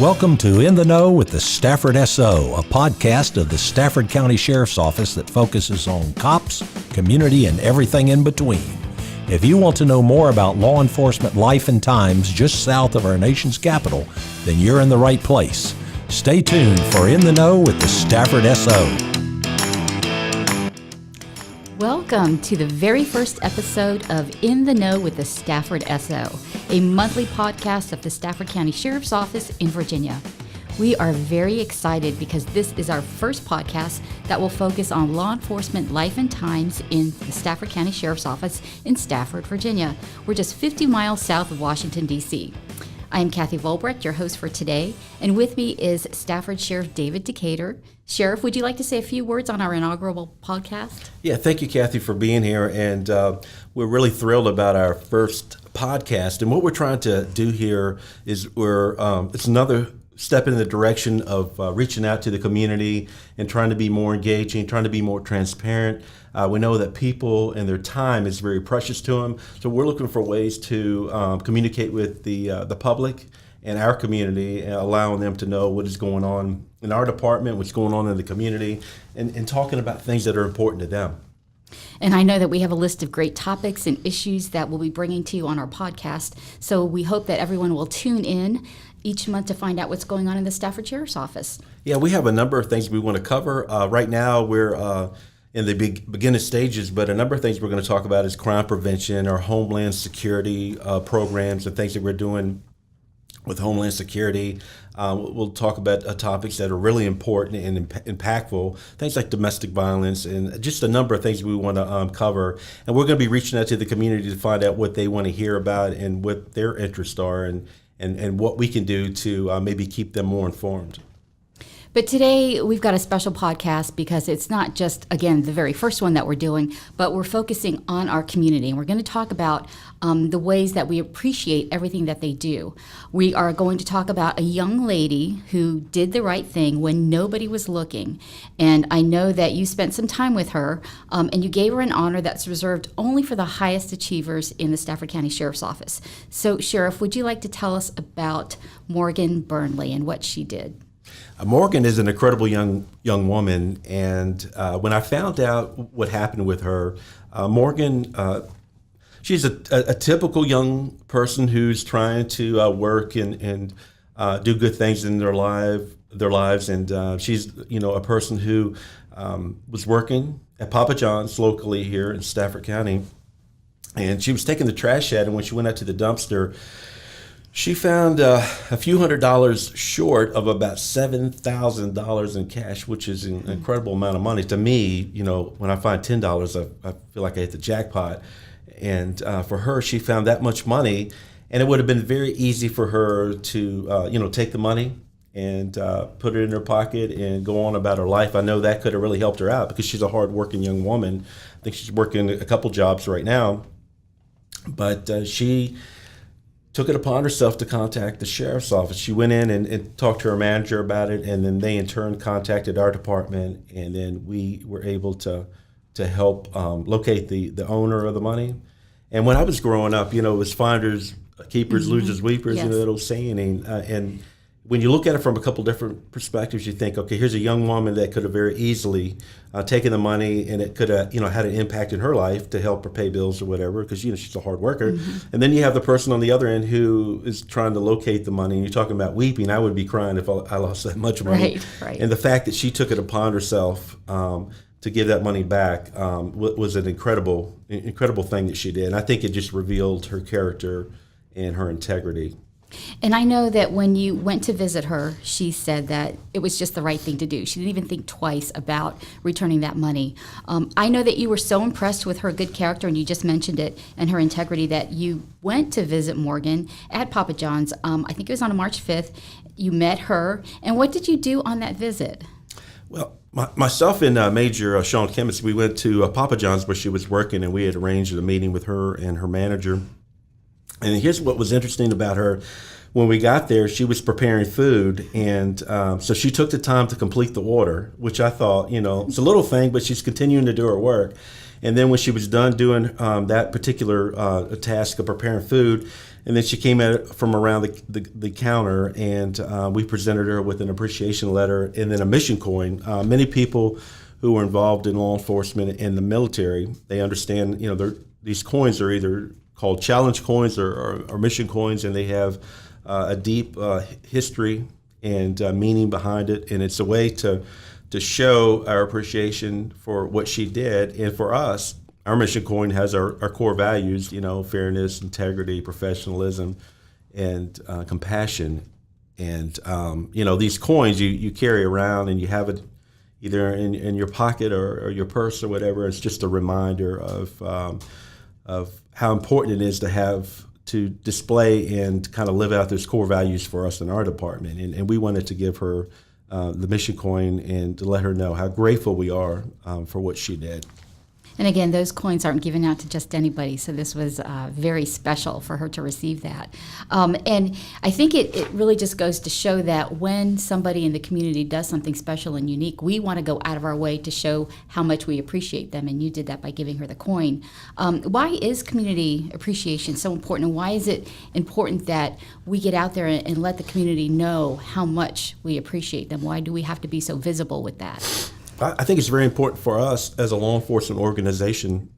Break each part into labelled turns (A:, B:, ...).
A: Welcome to In the Know with the Stafford SO, a podcast of the Stafford County Sheriff's Office that focuses on cops, community, and everything in between. If you want to know more about law enforcement life and times just south of our nation's capital, then you're in the right place. Stay tuned for In the Know with the Stafford SO.
B: Welcome to the very first episode of In the Know with the Stafford SO, a monthly podcast of the Stafford County Sheriff's Office in Virginia. We are very excited because this is our first podcast that will focus on law enforcement life and times in the Stafford County Sheriff's Office in Stafford, Virginia. We're just 50 miles south of Washington, D.C. I am Kathy Volbrecht, your host for today, and with me is Stafford Sheriff David Decatur. Sheriff, would you like to say a few words on our inaugural podcast?
C: Yeah, thank you, Kathy, for being here, and we're really thrilled about our first podcast. And what we're trying to do here is it's another step in the direction of reaching out to the community and trying to be more engaging, trying to be more transparent. We know that people and their time is very precious to them, so we're looking for ways to communicate with the public and our community, and allowing them to know what is going on in our department, what's going on in the community, and talking about things that are important to them.
B: And I know that we have a list of great topics and issues that we'll be bringing to you on our podcast, so we hope that everyone will tune in each month to find out what's going on in the Stafford Sheriff's Office.
C: Yeah, we have a number of things we want to cover. Right now, we're in the beginning stages, but a number of things we're going to talk about is crime prevention, our homeland security programs, and things that we're doing with Homeland Security. We'll talk about topics that are really important and impactful, things like domestic violence, and just a number of things we want to cover. And we're going to be reaching out to the community to find out what they want to hear about and what their interests are, and what we can do to maybe keep them more informed.
B: But today we've got a special podcast because it's not just, again, the very first one that we're doing, but we're focusing on our community. And we're going to talk about the ways that we appreciate everything that they do. We are going to talk about a young lady who did the right thing when nobody was looking. And I know that you spent some time with her, and you gave her an honor that's reserved only for the highest achievers in the Stafford County Sheriff's Office. So, Sheriff, would you like to tell us about Morgan Burnley and what she did?
C: Morgan is an incredible young woman, and when I found out what happened with her, Morgan, she's a typical young person who's trying to work and do good things in their lives, and she's a person who was working at Papa John's locally here in Stafford County, and she was taking the trash out, and when she went out to the dumpster, she found a few $100s short of about $7,000 in cash, which is an incredible amount of money. To me, when I find $10, I feel like I hit the jackpot. And for her, she found that much money, and it would have been very easy for her to, take the money and put it in her pocket and go on about her life. I know that could have really helped her out because she's a hardworking young woman. I think she's working a couple jobs right now, but she took it upon herself to contact the sheriff's office. She went in and talked to her manager about it, and then they in turn contacted our department, and then we were able to help locate the owner of the money. And when I was growing up, it was finders, keepers, losers, weepers,
B: Yes.
C: that old saying. And when you look at it from a couple different perspectives, you think, okay, here's a young woman that could have very easily taken the money, and it could have, had an impact in her life to help her pay bills or whatever, because, she's a hard worker. And then you have the person on the other end who is trying to locate the money, and you're talking about weeping. I would be crying if I lost that much money.
B: Right.
C: And the fact that she took it upon herself to give that money back was an incredible thing that she did. And I think it just revealed her character and her integrity.
B: And I know that when you went to visit her, she said that it was just the right thing to do. She didn't even think twice about returning that money. I know that you were so impressed with her good character, and you just mentioned it, and her integrity, that you went to visit Morgan at Papa John's. I think it was on March 5th. You met her. And what did you do on that visit?
C: Well, myself and Major Sean Kimmis, we went to Papa John's where she was working, and we had arranged a meeting with her and her manager. And here's what was interesting about her. When we got there, she was preparing food, and so she took the time to complete the order, which I thought, it's a little thing, but she's continuing to do her work. And then when she was done doing that particular task of preparing food, And then she came at it from around the counter, and we presented her with an appreciation letter and then a mission coin. Many people who are involved in law enforcement and the military, they understand, these coins are either called challenge coins or mission coins, and they have a deep history and meaning behind it. And it's a way to show our appreciation for what she did. And for us, our mission coin has our core values, fairness, integrity, professionalism, and compassion. And, these coins you carry around and you have it either in your pocket or your purse or whatever. It's just a reminder of how important it is to display and kind of live out those core values for us in our department. And we wanted to give her the mission coin and to let her know how grateful we are for what she did.
B: And again, those coins aren't given out to just anybody, so this was very special for her to receive that. And I think it really just goes to show that when somebody in the community does something special and unique, we want to go out of our way to show how much we appreciate them, and you did that by giving her the coin. Why is community appreciation so important, and why is it important that we get out there and let the community know how much we appreciate them? Why do we have to be so visible with that?
C: I think it's very important for us as a law enforcement organization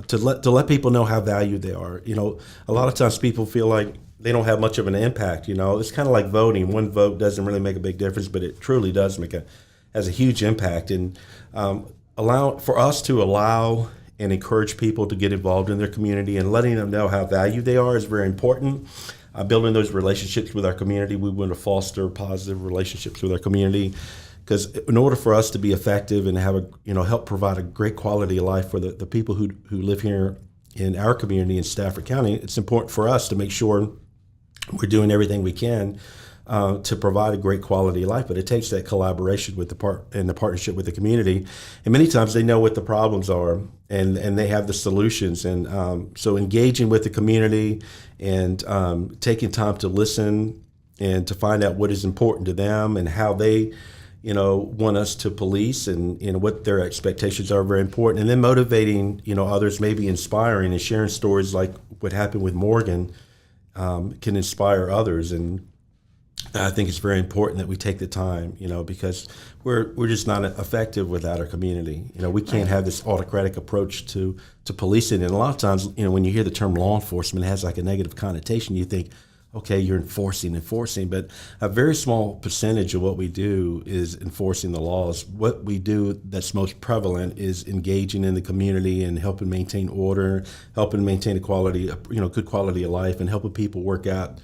C: to let people know how valued they are. A lot of times people feel like they don't have much of an impact. It's kind of like voting. One vote doesn't really make a big difference, but it truly does has a huge impact. And for us to allow and encourage people to get involved in their community and letting them know how valued they are is very important. Building those relationships with our community, we want to foster positive relationships with our community. Because in order for us to be effective and have help provide a great quality of life for the people who live here in our community in Stafford County, it's important for us to make sure we're doing everything we can to provide a great quality of life. But it takes that collaboration with the partnership with the community. And many times they know what the problems are and they have the solutions. And so engaging with the community and taking time to listen and to find out what is important to them and how they want us to police and what their expectations are very important. And then motivating, others, maybe inspiring and sharing stories like what happened with Morgan can inspire others. And I think it's very important that we take the time, because we're just not effective without our community. We can't have this autocratic approach to policing. And a lot of times, when you hear the term law enforcement, it has like a negative connotation. You think, okay, you're enforcing, but a very small percentage of what we do is enforcing the laws. What we do that's most prevalent is engaging in the community and helping maintain order, helping maintain good quality of life, and helping people work out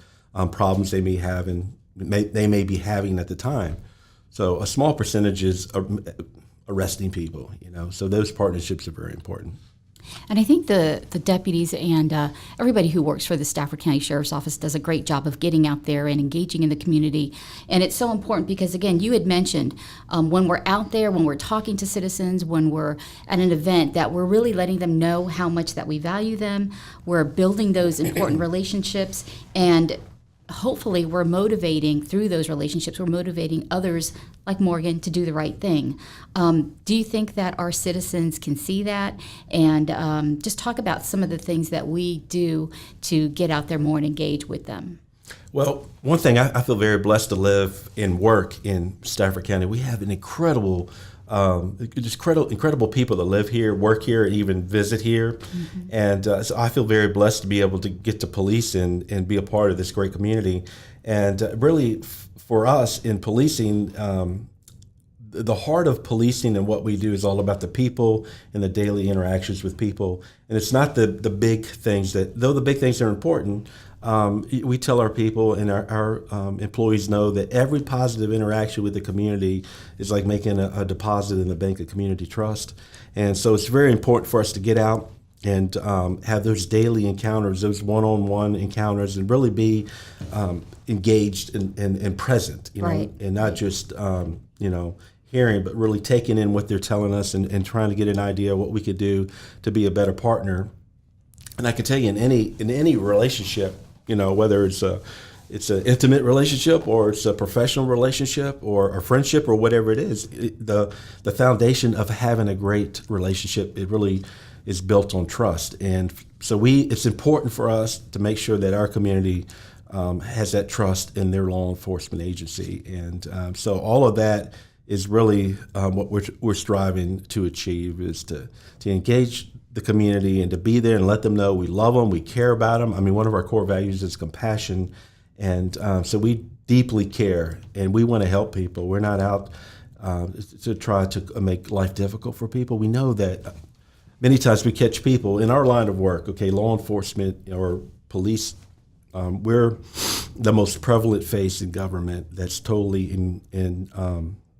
C: problems they may have and they may be having at the time. So a small percentage is arresting people, so those partnerships are very important.
B: And I think the deputies and everybody who works for the Stafford County Sheriff's Office does a great job of getting out there and engaging in the community. And it's so important because, again, you had mentioned when we're out there, when we're talking to citizens, when we're at an event, that we're really letting them know how much that we value them. We're building those important relationships, and hopefully we're motivating through those relationships, we're motivating others like Morgan to do the right thing. Do you think that our citizens can see that? And just talk about some of the things that we do to get out there more and engage with them.
C: Well, one thing, I feel very blessed to live and work in Stafford County. We have an incredible people that live here, work here, and even visit here. Mm-hmm. And so I feel very blessed to be able to get to police and be a part of this great community. And really, for us in policing, the heart of policing and what we do is all about the people and the daily interactions with people. And it's not the big things though the big things are important, we tell our people and our employees know that every positive interaction with the community is like making a deposit in the Bank of Community Trust. And so it's very important for us to get out and have those daily encounters, those one-on-one encounters, and really be engaged and present,
B: right.
C: And not just, hearing, but really taking in what they're telling us and trying to get an idea of what we could do to be a better partner. And I can tell you in any relationship, whether it's an intimate relationship or it's a professional relationship or a friendship or whatever it is, the foundation of having a great relationship, it really is built on trust. And so it's important for us to make sure that our community has that trust in their law enforcement agency. And so all of that is really what we're striving to achieve, is to engage the community and to be there and let them know we love them, we care about them. I mean, one of our core values is compassion. And so we deeply care, and we want to help people. We're not out to try to make life difficult for people. We know that many times we catch people in our line of work, law enforcement or police, we're the most prevalent face in government that's totally in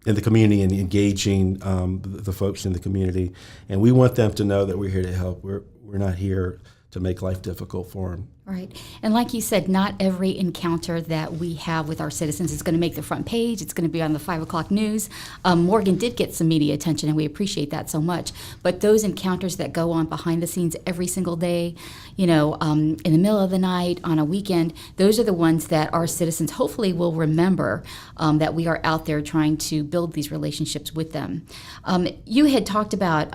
C: the community and engaging the folks in the community. And we want them to know that we're here to help. We're not here to make life difficult for them.
B: Right. And like you said, not every encounter that we have with our citizens is going to make the front page. It's going to be on the 5 o'clock news. Morgan did get some media attention, and we appreciate that so much. But those encounters that go on behind the scenes every single day, in the middle of the night, on a weekend, those are the ones that our citizens hopefully will remember, that we are out there trying to build these relationships with them. You had talked about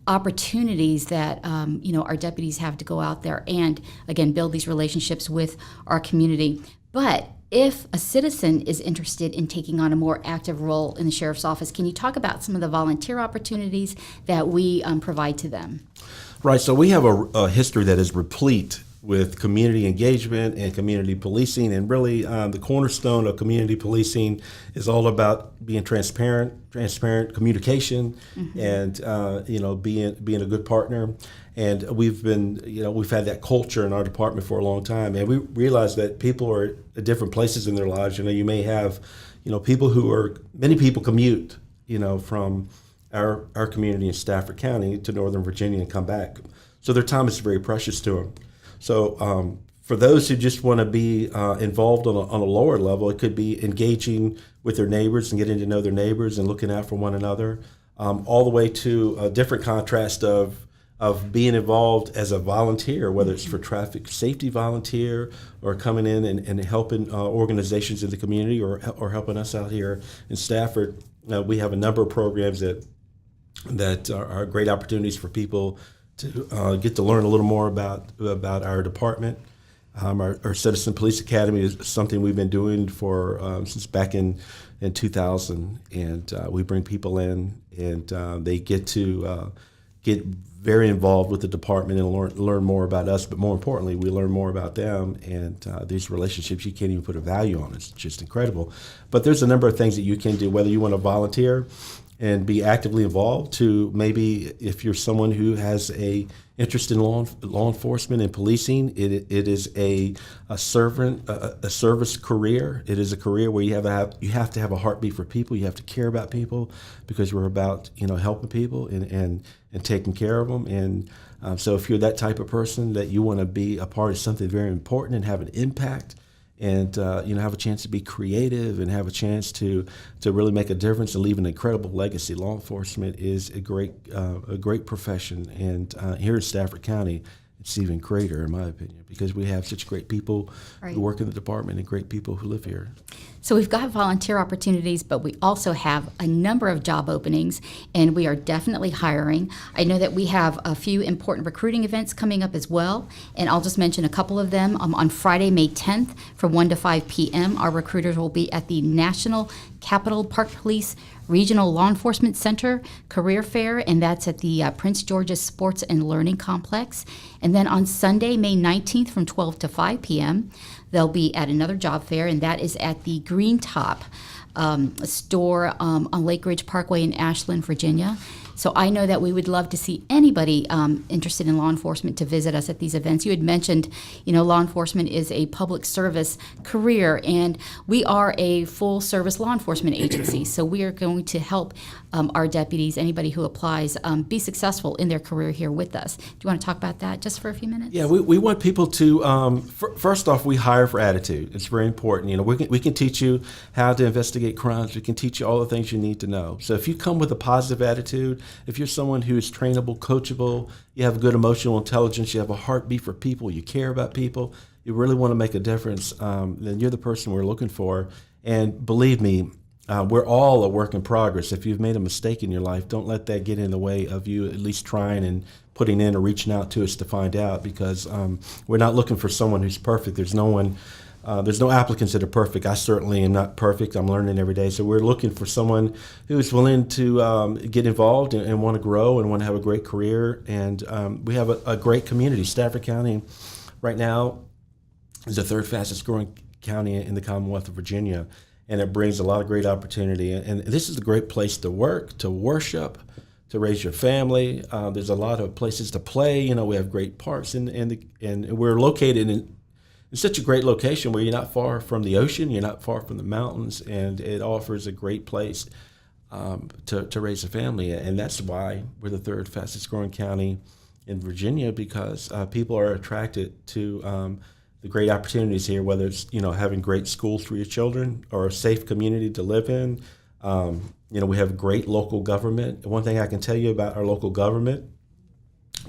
B: opportunities that our deputies have to go out there and again build these relationships with our community. But if a citizen is interested in taking on a more active role in the sheriff's office, can you talk about some of the volunteer opportunities that we provide to them?
C: Right. So we have a history that is replete with community engagement and community policing, and really the cornerstone of community policing is all about being transparent communication, and being a good partner. And we've had that culture in our department for a long time, and we realize that people are at different places in their lives. You may have many people commute from our community in Stafford County to Northern Virginia and come back, so their time is very precious to them. So for those who just want to be involved on a lower level, it could be engaging with their neighbors and getting to know their neighbors and looking out for one another, all the way to a different contrast of being involved as a volunteer, whether it's for traffic safety volunteer or coming in and helping organizations in the community or helping us out here in Stafford. We have a number of programs that are great opportunities for people to get to learn a little more about our department. Our Citizen Police Academy is something we've been doing for since back in 2000, and we bring people in, and they get to get very involved with the department and learn more about us, but more importantly, we learn more about them, and these relationships you can't even put a value on. It's just incredible. But there's a number of things that you can do, whether you want to volunteer and be actively involved, to maybe if you're someone who has a interest in law enforcement and policing, it is a service career. It is a career where you have to have a heartbeat for people. You have to care about people, because we're about helping people and taking care of them. And so if you're that type of person that you want to be a part of something very important and have an impact, and have a chance to be creative and have a chance to really make a difference and leave an incredible legacy. Law enforcement is a great profession, and here in Stafford County, it's even greater, in my opinion, because we have such great people who work in the department and great people who live here.
B: So we've got volunteer opportunities, but we also have a number of job openings, and we are definitely hiring. I know that we have a few important recruiting events coming up as well, and I'll just mention a couple of them. On Friday, May 10th, from 1 to 5 p.m., our recruiters will be at the National Capital Park Police Regional Law Enforcement Center Career Fair, and that's at the Prince George's Sports and Learning Complex. And then on Sunday, May 19th, from 12 to 5 p.m., they'll be at another job fair, and that is at the Green Top store on Lake Ridge Parkway in Ashland, Virginia. So I know that we would love to see anybody interested in law enforcement to visit us at these events. You had mentioned, law enforcement is a public service career, and we are a full-service law enforcement agency. So we are going to help our deputies, anybody who applies, be successful in their career here with us. Do you want to talk about that just for a few minutes?
C: Yeah, we want people to, first off, we hire for attitude. It's very important. We can teach you how to investigate crimes. We can teach you all the things you need to know. So if you come with a positive attitude, if you're someone who is trainable, coachable, you have good emotional intelligence, you have a heartbeat for people, you care about people, you really want to make a difference, then you're the person we're looking for. And believe me, we're all a work in progress. If you've made a mistake in your life, don't let that get in the way of you at least trying and putting in or reaching out to us to find out, because we're not looking for someone who's perfect. There's no applicants that are perfect. I certainly am not perfect. I'm learning every day. So we're looking for someone who's willing to get involved and want to grow and want to have a great career. And we have a great community. Stafford County right now is the third fastest growing county in the Commonwealth of Virginia. And it brings a lot of great opportunity. And this is a great place to work, to worship, to raise your family. There's a lot of places to play. We have great parks, and we're located in such a great location where you're not far from the ocean, you're not far from the mountains, and it offers a great place to raise a family. And that's why we're the third fastest growing county in Virginia, because people are attracted to the great opportunities here, whether it's having great schools for your children or a safe community to live in. We have great local government. One thing I can tell you about our local government,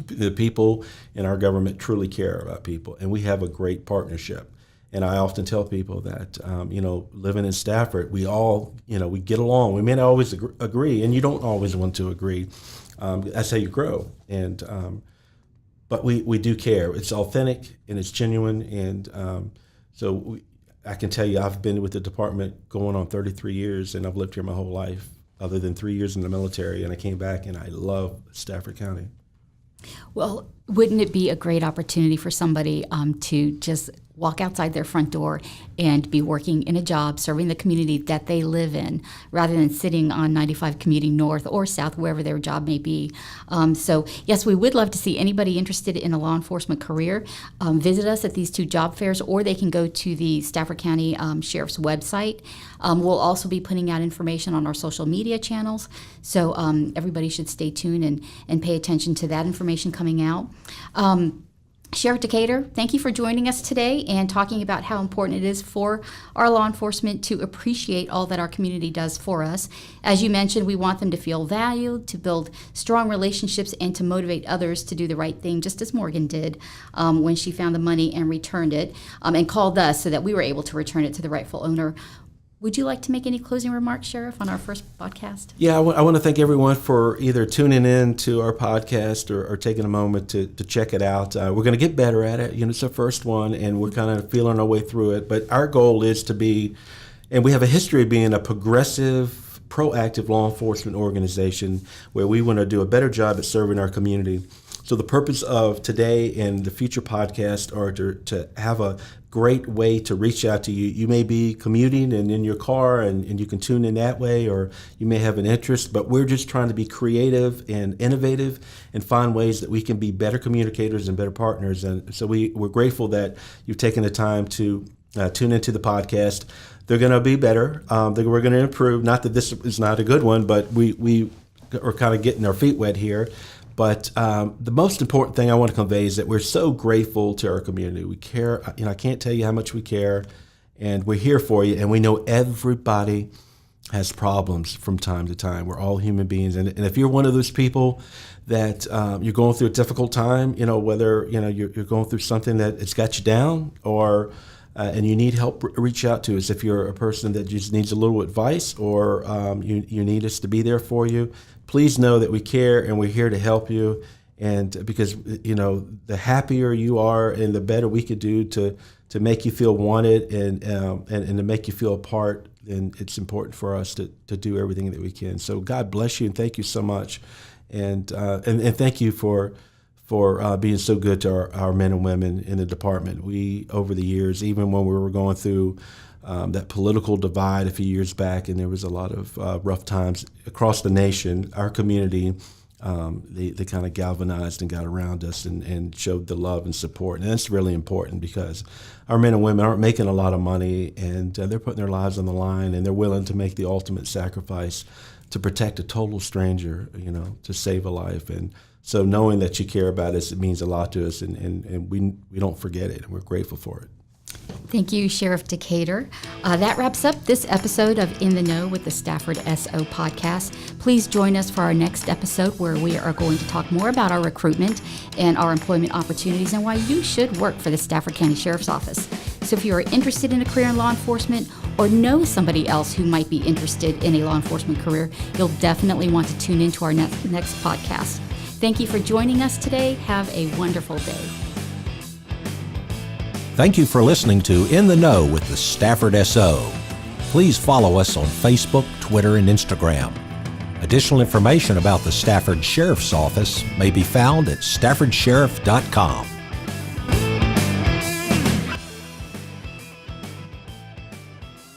C: the people in our government truly care about people, and we have a great partnership. And I often tell people that living in Stafford, we all we get along. We may not always agree, and you don't always want to agree. That's how you grow. And but we do care. It's authentic and it's genuine. And I can tell you, I've been with the department going on 33 years, and I've lived here my whole life, other than 3 years in the military. And I came back, and I love Stafford County.
B: Well, wouldn't it be a great opportunity for somebody to just walk outside their front door and be working in a job serving the community that they live in, rather than sitting on 95 commuting north or south, wherever their job may be? So yes, we would love to see anybody interested in a law enforcement career visit us at these two job fairs, or they can go to the Stafford County Sheriff's website. We'll also be putting out information on our social media channels, so everybody should stay tuned and pay attention to that information coming out. Sheriff Decatur, thank you for joining us today and talking about how important it is for our law enforcement to appreciate all that our community does for us. As you mentioned, we want them to feel valued, to build strong relationships, and to motivate others to do the right thing, just as Morgan did when she found the money and returned it, and called us so that we were able to return it to the rightful owner. Would you like to make any closing remarks, Sheriff, on our first podcast?
C: Yeah, I want to thank everyone for either tuning in to our podcast or taking a moment to check it out. We're going to get better at it. It's our first one, and we're kind of feeling our way through it. But our goal is to be, and we have a history of being a progressive, proactive law enforcement organization where we want to do a better job at serving our community. So the purpose of today and the future podcast are to have a great way to reach out to you. You may be commuting and in your car, and you can tune in that way, or you may have an interest, but we're just trying to be creative and innovative and find ways that we can be better communicators and better partners. And so we're grateful that you've taken the time to tune into the podcast. They're going to be better. We're going to improve. Not that this is not a good one, but we are kind of getting our feet wet here. But the most important thing I want to convey is that we're so grateful to our community. We care. I can't tell you how much we care, and we're here for you. And we know everybody has problems from time to time. We're all human beings, and if you're one of those people that you're going through a difficult time, whether you're going through something that it's got you down, or and you need help, reach out to us. If you're a person that just needs a little advice, or you need us to be there for you, please know that we care and we're here to help you. And because the happier you are and the better we could do to make you feel wanted and to make you feel a part, then it's important for us to do everything that we can. So God bless you, and thank you so much, and thank you for being so good to our men and women in the department. We, over the years, even when we were going through that political divide a few years back, and there was a lot of rough times across the nation, our community, they kind of galvanized and got around us and showed the love and support. And that's really important, because our men and women aren't making a lot of money, and they're putting their lives on the line, and they're willing to make the ultimate sacrifice to protect a total stranger, to save a life. And so knowing that you care about us, it means a lot to us, and we don't forget it, and we're grateful for it.
B: Thank you, Sheriff Decatur. That wraps up this episode of In the Know with the Stafford SO podcast. Please join us for our next episode, where we are going to talk more about our recruitment and our employment opportunities and why you should work for the Stafford County Sheriff's Office. So if you are interested in a career in law enforcement, or know somebody else who might be interested in a law enforcement career, you'll definitely want to tune into our next podcast. Thank you for joining us today. Have a wonderful day.
A: Thank you for listening to In the Know with the Stafford SO. Please follow us on Facebook, Twitter, and Instagram. Additional information about the Stafford Sheriff's Office may be found at staffordsheriff.com.